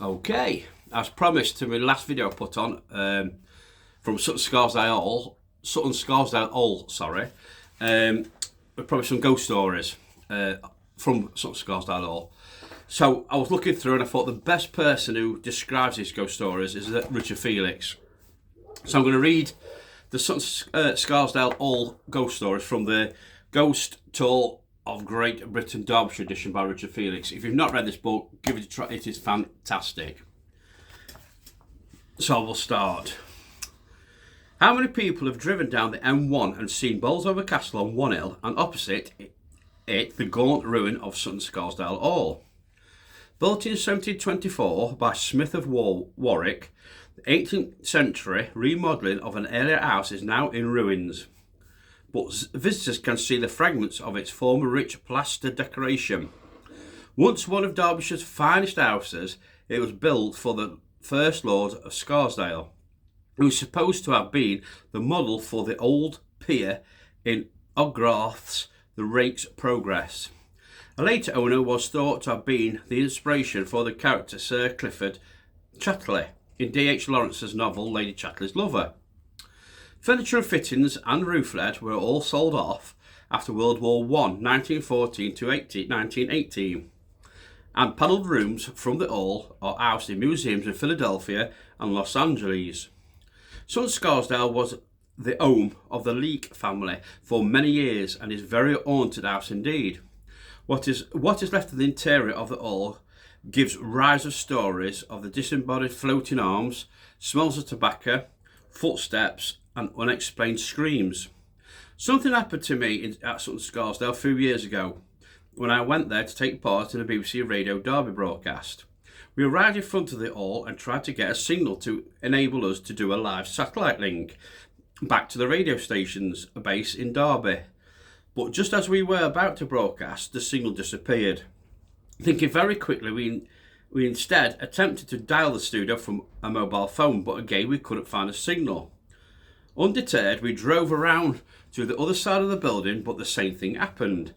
Okay, as promised to my last video I put on from Sutton Scarsdale Hall, sorry. Probably some ghost stories from Sutton Scarsdale Hall. So I was looking through and I thought the best person who describes these ghost stories is Richard Felix. So I'm going to read the Sutton Scarsdale Hall ghost stories from the Ghost Tour of Great Britain Derbyshire edition by Richard Felix. If you've not read this book, give it a try. It is fantastic. So we'll start. How many people have driven down the M1 and seen Bolsover Castle on one hill and opposite it the gaunt ruin of Sutton Scarsdale Hall? Built in 1724 by Smith of Warwick, the 18th century remodelling of an earlier house is now in ruins, but visitors can see the fragments of its former rich plaster decoration. Once one of Derbyshire's finest houses, it was built for the First Lord of Scarsdale, who is supposed to have been the model for the old pier in Oggrath's The Rake's Progress. A later owner was thought to have been the inspiration for the character Sir Clifford Chatterley in D.H. Lawrence's novel Lady Chatterley's Lover. Furniture and fittings and roof lead were all sold off after World War I, 1914 to 1918, and panelled rooms from the hall are housed in museums in Philadelphia and Los Angeles. Sutton Scarsdale was the home of the Leake family for many years and is a very haunted house indeed. What is left of the interior of the hall gives rise of stories of the disembodied floating arms, smells of tobacco, footsteps and unexplained screams. Something happened to me at Sutton Scarsdale a few years ago when I went there to take part in a BBC Radio Derby broadcast. We arrived in front of the hall and tried to get a signal to enable us to do a live satellite link back to the radio station's base in Derby. But just as we were about to broadcast, the signal disappeared. Thinking very quickly, we instead attempted to dial the studio from a mobile phone, but again we couldn't find a signal. Undeterred, we drove around to the other side of the building, but the same thing happened.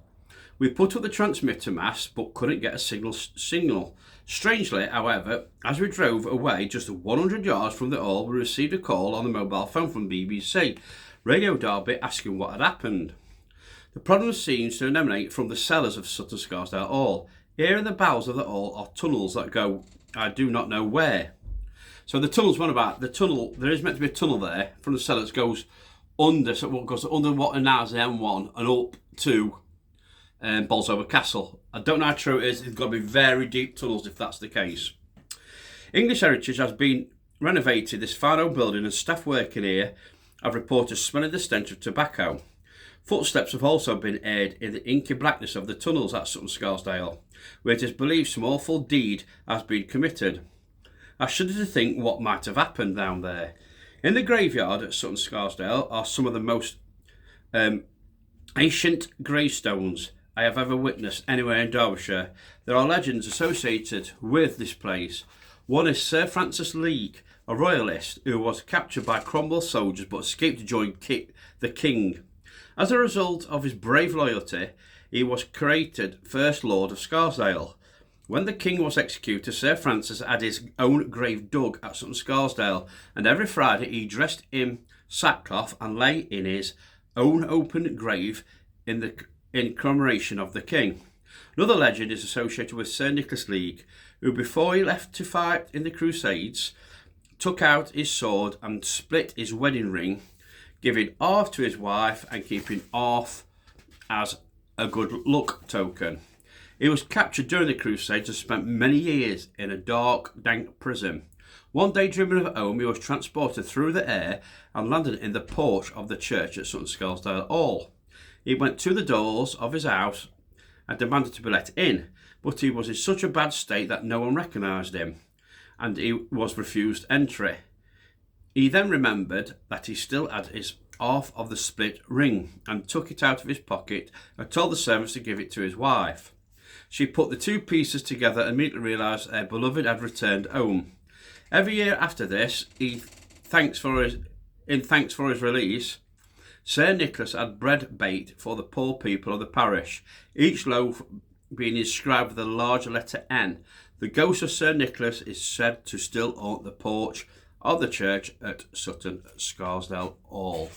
We put up the transmitter mast, but couldn't get a signal. Strangely, however, as we drove away just 100 yards from the hall, we received a call on the mobile phone from BBC Radio Derby asking what had happened. The problem seems to emanate from the cellars of Sutton Scarsdale Hall. Here in the bowels of the hall are tunnels that go I do not know where. So the tunnel's one about the tunnel. There is meant to be a tunnel there from the cellars goes under, so what goes under what now is the M1 and up to Bolsover Castle. I don't know how true it is. It's got to be very deep tunnels if that's the case. English Heritage has been renovated this fine old building, and staff working here have reported smelling the stench of tobacco. Footsteps have also been heard in the inky blackness of the tunnels at Sutton Scarsdale, where it is believed some awful deed has been committed. I shudder to think what might have happened down there. In the graveyard at Sutton Scarsdale are some of the most ancient gravestones I have ever witnessed anywhere in Derbyshire. There are legends associated with this place. One is Sir Francis Leake, a royalist who was captured by Cromwell's soldiers but escaped to join the king. As a result of his brave loyalty, he was created First Lord of Scarsdale. When the king was executed, Sir Francis had his own grave dug at Sutton Scarsdale, and every Friday he dressed in sackcloth and lay in his own open grave in commemoration of the king. Another legend is associated with Sir Nicholas Leake, who before he left to fight in the Crusades, took out his sword and split his wedding ring, giving half to his wife and keeping half as a good luck token. He was captured during the Crusades and spent many years in a dark, dank prison. One day, dreaming of home, he was transported through the air and landed in the porch of the church at Sutton Scarsdale Hall. He went to the doors of his house and demanded to be let in, but he was in such a bad state that no one recognised him, and he was refused entry. He then remembered that he still had his half of the split ring and took it out of his pocket and told the servants to give it to his wife. She put the two pieces together and immediately realised her beloved had returned home. Every year after this, in thanks for his release, Sir Nicholas had bread baked for the poor people of the parish, each loaf being inscribed with a large letter N, The ghost of Sir Nicholas is said to still haunt the porch of the church at Sutton Scarsdale Hall.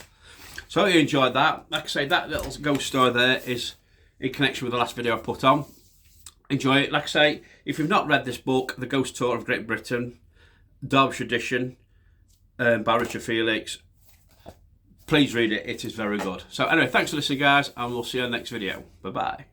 So I hope you enjoyed that. Like I say, that little ghost story there is in connection with the last video I put on. Enjoy it. Like I say, if you've not read this book, The Ghost Tour of Great Britain, Derbyshire edition, by Richard Felix, please read it. It is very good. So anyway, thanks for listening, guys, and we'll see you in the next video. Bye-bye.